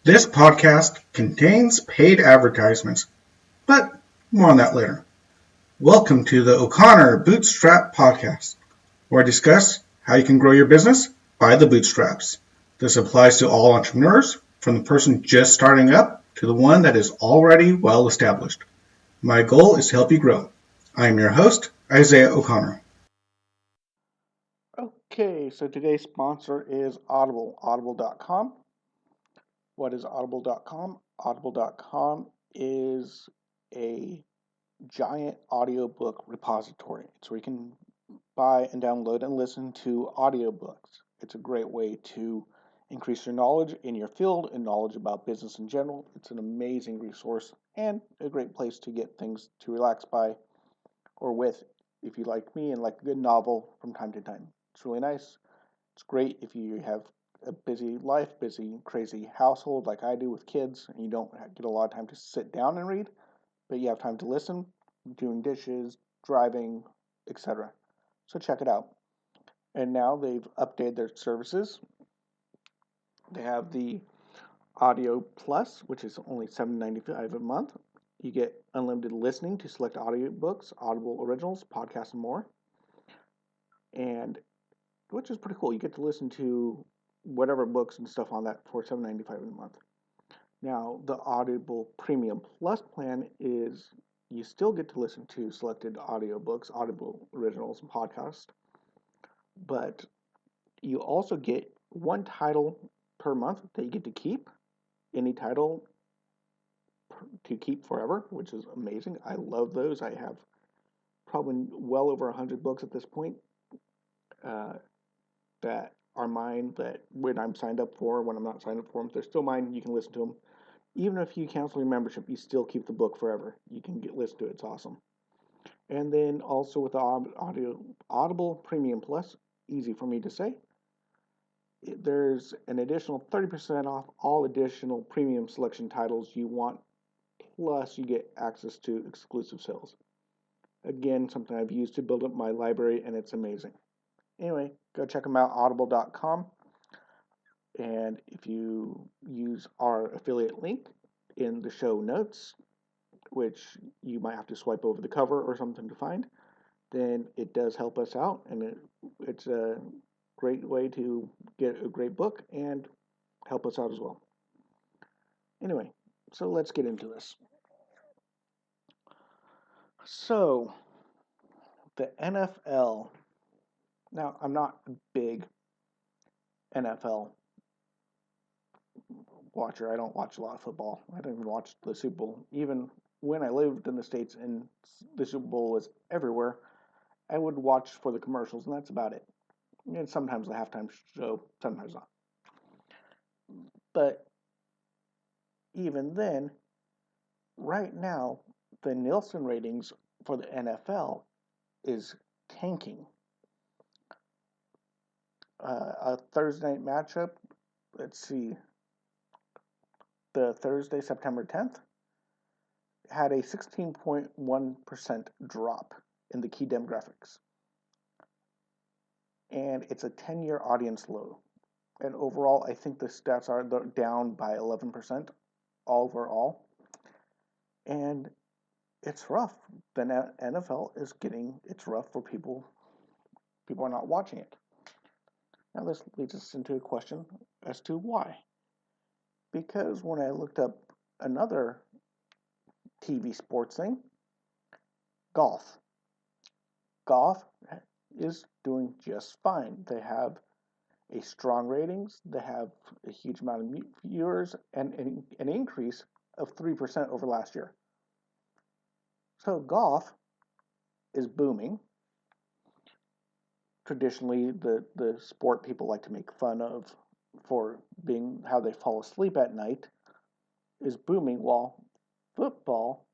This podcast contains paid advertisements, but more on that later. Welcome to the O'Connor Bootstrap Podcast, where I discuss how you can grow your business by the bootstraps. This applies to all entrepreneurs, from the person just starting up to the one that is already well established. My goal is to help you grow. I am your host, Isaiah O'Connor. Okay, so today's sponsor is Audible, audible.com. What is audible.com? Audible.com is a giant audiobook repository. It's where you can buy and download and listen to audiobooks. It's a great way to increase your knowledge in your field and knowledge about business in general. It's an amazing resource and a great place to get things to relax by or with if you like me and like a good novel from time to time. It's really nice. It's great if you have a busy life, busy, crazy household like I do with kids, and you don't get a lot of time to sit down and read, but you have time to listen, doing dishes, driving, etc. So check it out. And now they've updated their services. They have the Audio Plus, which is only $7.95 a month. You get unlimited listening to select audiobooks, Audible originals, podcasts, and more. And which is pretty cool. You get to listen to whatever books and stuff on that for $7.95 a month. Now, the Audible Premium Plus plan is you still get to listen to selected audiobooks, Audible originals, and podcasts, but you also get one title per month that you get to keep, any title to keep forever, which is amazing. I love those. I have probably well over 100 books at this point that are mine, that when I'm signed up for, when I'm not signed up for them, they're still mine. You can listen to them. Even if you cancel your membership, you still keep the book forever. You can listen to it. It's awesome. And then also with the Audible Premium Plus, easy for me to say, there's an additional 30% off all additional premium selection titles you want, plus you get access to exclusive sales. Again, something I've used to build up my library, and it's amazing. Anyway, go check them out, audible.com. And if you use our affiliate link in the show notes, which you might have to swipe over the cover or something to find, then it does help us out, and it's a great way to get a great book and help us out as well. Anyway, so let's get into this. So, the NFL. Now, I'm not a big NFL watcher. I don't watch a lot of football. I don't even watch the Super Bowl. Even when I lived in the States and the Super Bowl was everywhere, I would watch for the commercials, and that's about it. And sometimes the halftime show, sometimes not. But even then, right now, the Nielsen ratings for the NFL is tanking. A Thursday night matchup, let's see, the Thursday, September 10th, had a 16.1% drop in the key demographics. And it's a 10-year audience low. And overall, I think the stats are down by 11% overall. And it's rough. The NFL is it's rough for people. People are not watching it. Now, this leads us into a question as to why. Because when I looked up another TV sports thing, golf. Golf is doing just fine. They have a strong ratings. They have a huge amount of viewers and an increase of 3% over last year. So golf is booming. Traditionally, the sport people like to make fun of for being how they fall asleep at night is booming, while football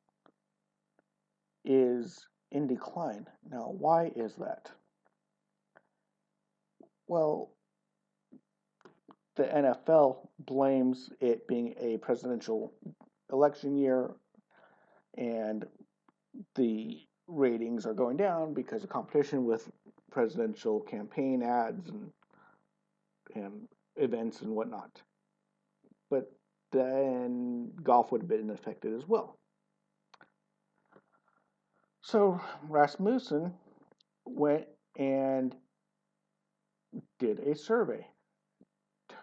is in decline. Now, why is that? Well, the NFL blames it being a presidential election year, and the ratings are going down because of competition with presidential campaign ads and events and whatnot. But then golf would have been affected as well. So Rasmussen went and did a survey.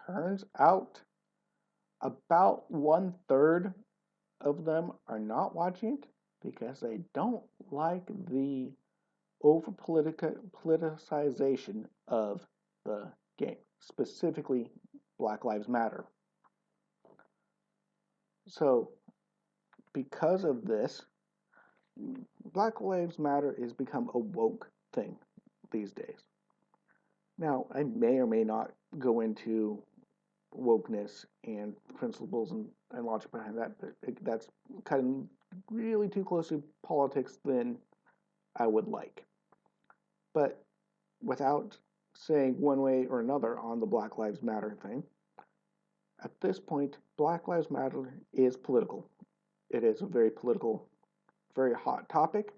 Turns out about 1/3 of them are not watching it because they don't like the over politicization of the game, specifically Black Lives Matter. So, because of this, Black Lives Matter has become a woke thing these days. Now, I may or may not go into wokeness and principles and logic behind that, but that's kind of really too close to politics than I would like. But without saying one way or another on the Black Lives Matter thing, at this point, Black Lives Matter is political. It is a very political, very hot topic,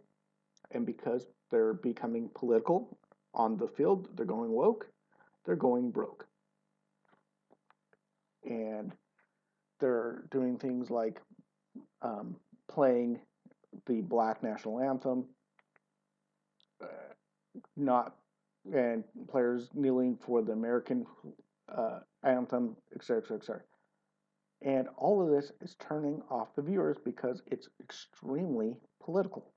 and because they're becoming political on the field, they're going woke, they're going broke. And they're doing things like playing the Black national anthem, not and players kneeling for the American anthem, etc., etc. And all of this is turning off the viewers because it's extremely political.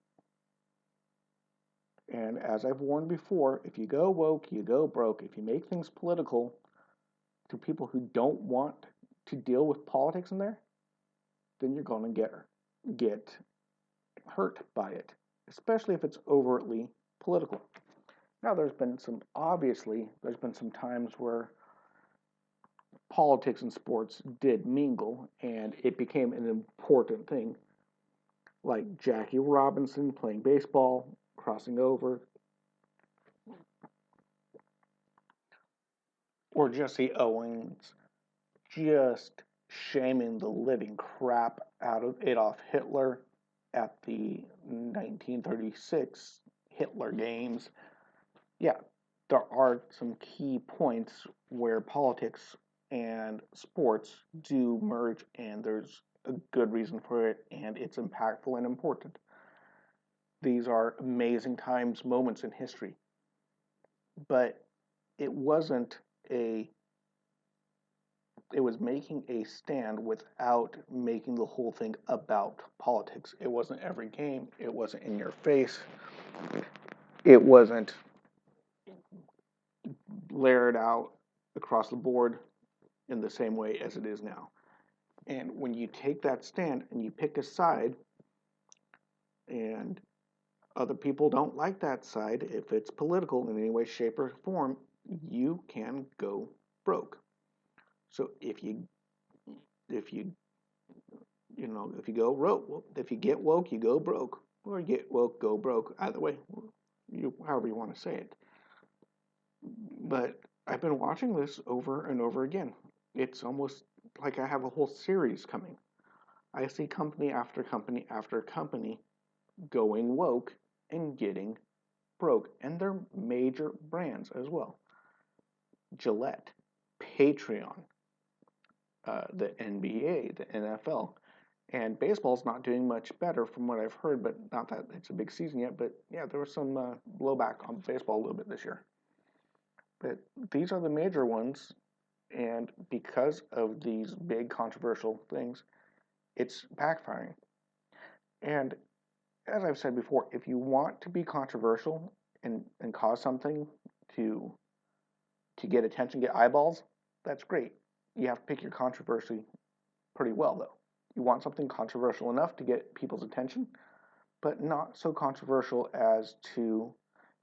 And as I've warned before, if you go woke, you go broke. If you make things political to people who don't want to deal with politics in there, then you're going to get hurt by it, especially if it's overtly political. Now, there's been some times where politics and sports did mingle, and it became an important thing, like Jackie Robinson playing baseball, crossing over, or Jesse Owens just shaming the living crap out of Adolf Hitler at the 1936 Hitler Games. Yeah, there are some key points where politics and sports do merge, and there's a good reason for it, and it's impactful and important. These are amazing times, moments in history. But it was making a stand without making the whole thing about politics. It wasn't every game. It wasn't in your face. It wasn't layered out across the board in the same way as it is now. And when you take that stand and you pick a side, and other people don't like that side, if it's political in any way, shape, or form, you can go broke. So if you go woke, if you get woke, you go broke, or you get woke, go broke. Either way, however you want to say it. But I've been watching this over and over again. It's almost like I have a whole series coming. I see company after company after company going woke and getting broke, and they're major brands as well. Gillette, Patreon, the NBA, the NFL, and baseball's not doing much better from what I've heard, but not that it's a big season yet. But yeah, there was some blowback on baseball a little bit this year. But these are the major ones, and because of these big controversial things, it's backfiring. And as I've said before, if you want to be controversial and cause something to get attention, get eyeballs, that's great. You have to pick your controversy pretty well, though. You want something controversial enough to get people's attention, but not so controversial as to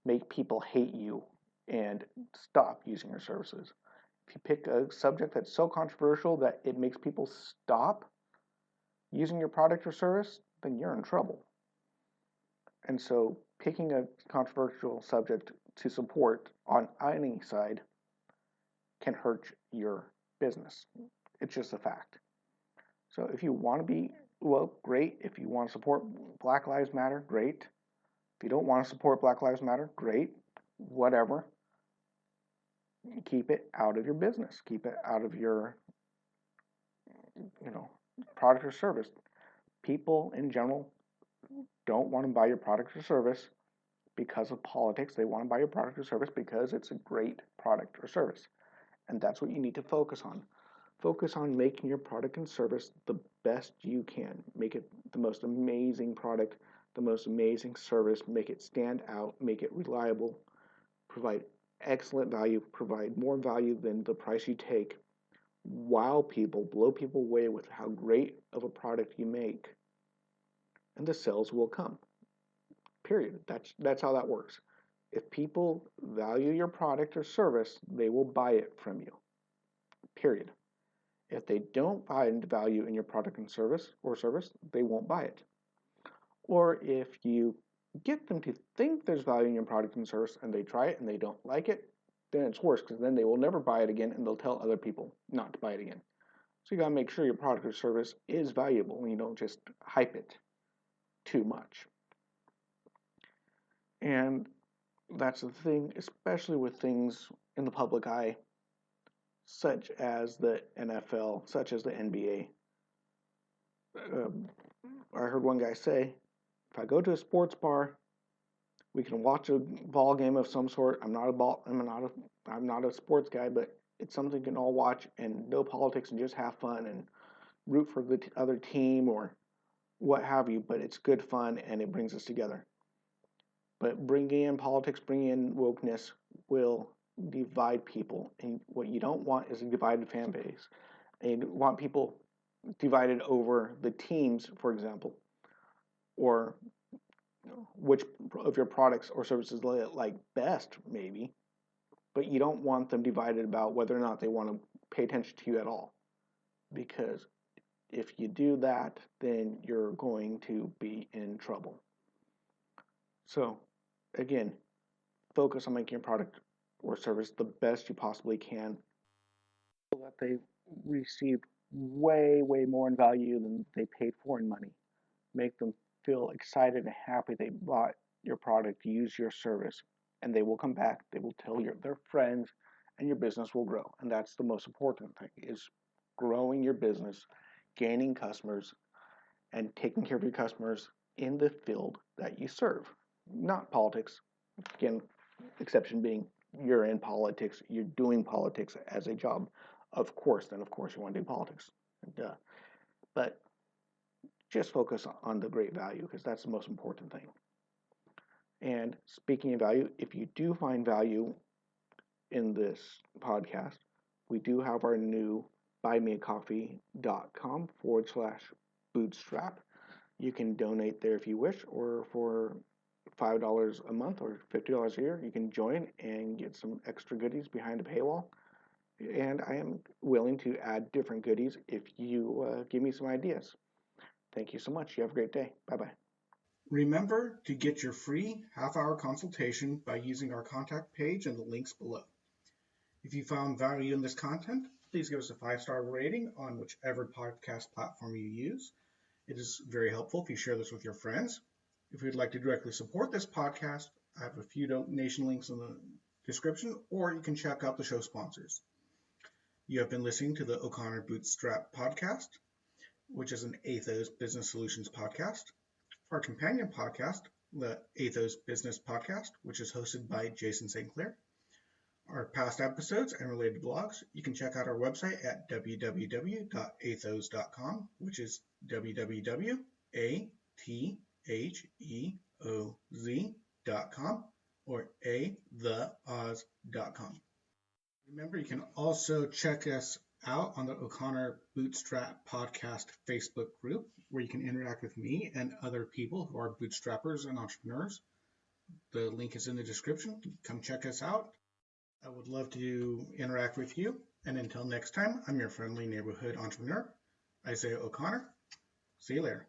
make people hate you and stop using your services. If you pick a subject that's so controversial that it makes people stop using your product or service, then you're in trouble. And so picking a controversial subject to support on any side can hurt your business. It's just a fact. So if you want to be woke, great. If you want to support Black Lives Matter, great. If you don't want to support Black Lives Matter, great. Whatever. Keep it out of your business. Keep it out of your product or service. People in general don't want to buy your product or service because of politics. They want to buy your product or service because it's a great product or service. And that's what you need to focus on. Focus on making your product and service the best you can. Make it the most amazing product, the most amazing service, make it stand out, make it reliable, provide excellent value, provide more value than the price you take. Wow people, blow people away with how great of a product you make, and the sales will come. Period. That's how that works. If people value your product or service, they will buy it from you. Period. If they don't find value in your product and service, they won't buy it. Or if you get them to think there's value in your product and service and they try it and they don't like it, then it's worse because then they will never buy it again and they'll tell other people not to buy it again. So you got to make sure your product or service is valuable and you don't just hype it too much. And that's the thing, especially with things in the public eye, such as the NFL, such as the NBA. I heard one guy say, if I go to a sports bar, we can watch a ball game of some sort. I'm not a sports guy, but it's something we can all watch and no politics and just have fun and root for the other team or what have you. But it's good fun and it brings us together. But bringing in politics, bringing in wokeness will divide people. And what you don't want is a divided fan base. And you want people divided over the teams, for example, or which of your products or services they like best, maybe. But you don't want them divided about whether or not they want to pay attention to you at all. Because if you do that, then you're going to be in trouble. So, again, focus on making your product or service the best you possibly can so that they received way, way more in value than they paid for in money. Make them feel excited and happy they bought your product, use your service, and they will come back. They will tell their friends, and your business will grow. And that's the most important thing, is growing your business, gaining customers, and taking care of your customers in the field that you serve. Not politics. Again, exception being you're in politics, you're doing politics as a job. Of course you want to do politics. But just focus on the great value because that's the most important thing. And speaking of value, if you do find value in this podcast, we do have our new buymeacoffee.com/bootstrap. You can donate there if you wish, or for $5 a month or $50 a year, you can join and get some extra goodies behind a paywall. And I am willing to add different goodies if you give me some ideas. Thank you so much. You have a great day. Bye-bye. Remember to get your free half-hour consultation by using our contact page and the links below. If you found value in this content, please give us a 5-star rating on whichever podcast platform you use. It is very helpful if you share this with your friends. If you'd like to directly support this podcast, I have a few donation links in the description, or you can check out the show sponsors. You have been listening to the O'Connor Bootstrap podcast, which is an Atheoz Business Solutions podcast. Our companion podcast, the Atheoz Business Podcast, which is hosted by Jason St. Clair. Our past episodes and related blogs, you can check out our website at www.atheoz.com, which is www.atheoz.com or atheoz.com. Remember, you can also check us out on the O'Connor Bootstrap Podcast Facebook group, where you can interact with me and other people who are bootstrappers and entrepreneurs. The link is in the description. Come check us out. I would love to interact with you. And until next time, I'm your friendly neighborhood entrepreneur, Isaiah O'Connor. See you later.